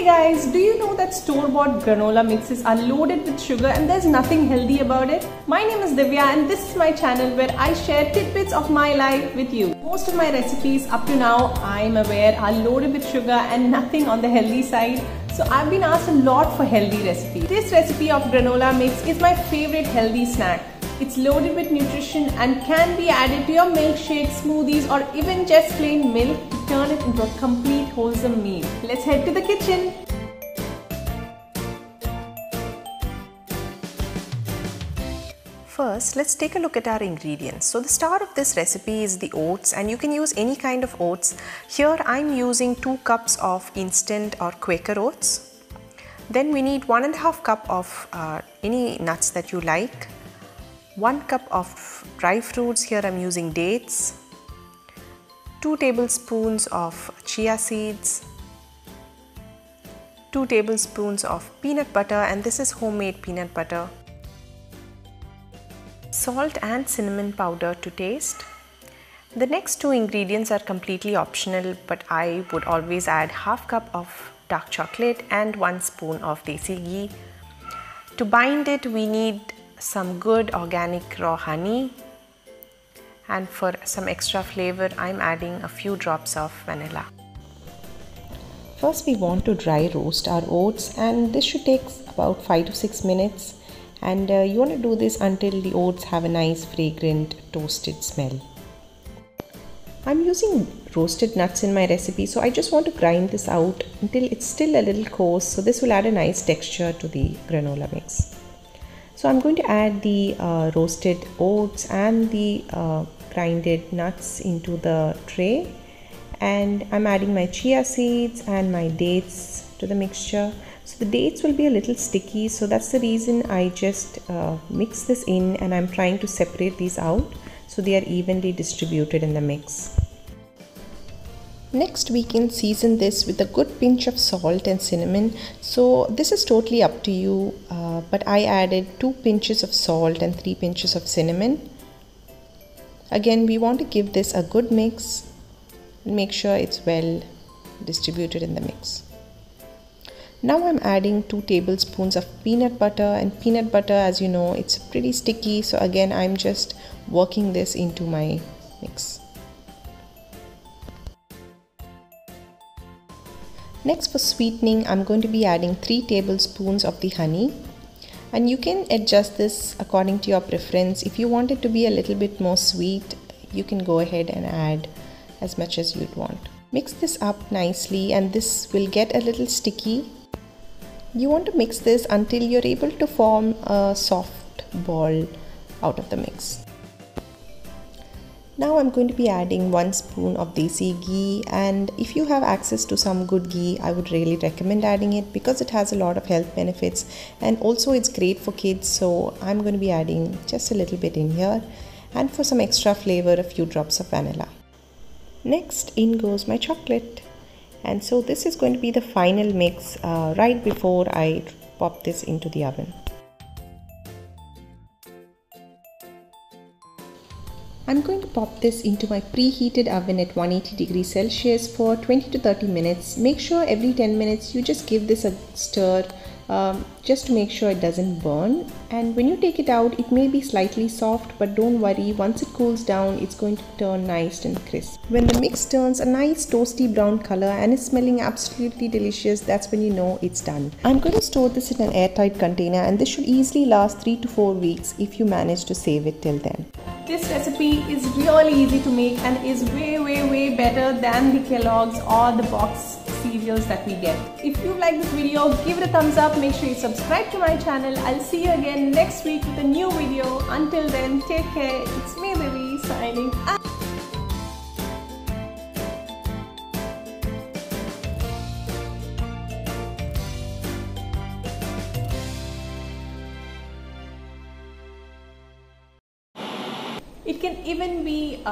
Hey guys, do you know that store-bought granola mixes are loaded with sugar and there's nothing healthy about it? My name is Divya and this is my channel where I share tidbits of my life with you. Most of my recipes up to now, I'm aware, are loaded with sugar and nothing on the healthy side. So I've been asked a lot for healthy recipes. This recipe of granola mix is my favorite healthy snack. It's loaded with nutrition and can be added to your milkshakes, smoothies or even just plain milk to turn it into a complete wholesome meal. Let's head to the kitchen. First, let's take a look at our ingredients. So the star of this recipe is the oats, and you can use any kind of oats. Here I'm using 2 cups of instant or Quaker oats. Then we need 1.5 cup of any nuts that you like. 1 cup of dry fruits, here I'm using dates, 2 tablespoons of chia seeds, 2 tablespoons of peanut butter, and this is homemade peanut butter, salt and cinnamon powder to taste. The next 2 ingredients are completely optional, but I would always add 1/2 cup of dark chocolate and 1 spoon of desi ghee. To bind it, we need some good organic raw honey, and for some extra flavor I'm adding a few drops of vanilla. First we want to dry roast our oats, and this should take about 5 to 6 minutes, and you want to do this until the oats have a nice fragrant toasted smell. I'm using roasted nuts in my recipe, so I just want to grind this out until it's still a little coarse, so this will add a nice texture to the granola mix. So I'm going to add the roasted oats and the grinded nuts into the tray, and I'm adding my chia seeds and my dates to the mixture. So the dates will be a little sticky, so that's the reason I just mix this in, and I'm trying to separate these out so they are evenly distributed in the mix. Next, we can season this with a good pinch of salt and cinnamon. So this is totally up to you, but I added 2 pinches of salt and 3 pinches of cinnamon. Again, we want to give this a good mix and make sure it's well distributed in the mix. Now I'm adding 2 tablespoons of peanut butter, and peanut butter, as you know, it's pretty sticky, so again I'm just working this into my mix. Next, for sweetening, I'm going to be adding 3 tablespoons of the honey, and you can adjust this according to your preference. If you want it to be a little bit more sweet, you can go ahead and add as much as you'd want. Mix this up nicely, and this will get a little sticky. You want to mix this until you're able to form a soft ball out of the mix. Now I'm going to be adding 1 spoon of desi ghee, and if you have access to some good ghee, I would really recommend adding it because it has a lot of health benefits, and also it's great for kids, so I'm going to be adding just a little bit in here, and for some extra flavor, a few drops of vanilla. Next, in goes my chocolate, and so this is going to be the final mix right before I pop this into the oven. I'm going to pop this into my preheated oven at 180 degrees Celsius for 20 to 30 minutes. Make sure every 10 minutes you just give this a stir just to make sure it doesn't burn. And when you take it out, it may be slightly soft, but don't worry, once it cools down, it's going to turn nice and crisp. When the mix turns a nice toasty brown color and is smelling absolutely delicious, that's when you know it's done. I'm going to store this in an airtight container, and this should easily last 3 to 4 weeks if you manage to save it till then. This recipe is really easy to make and is way better than the Kellogg's or the box cereals that we get. If you like this video, give it a thumbs up. Make sure you subscribe to my channel. I'll see you again next week with a new video. Until then, take care. It's me, Devi, signing out. It can even be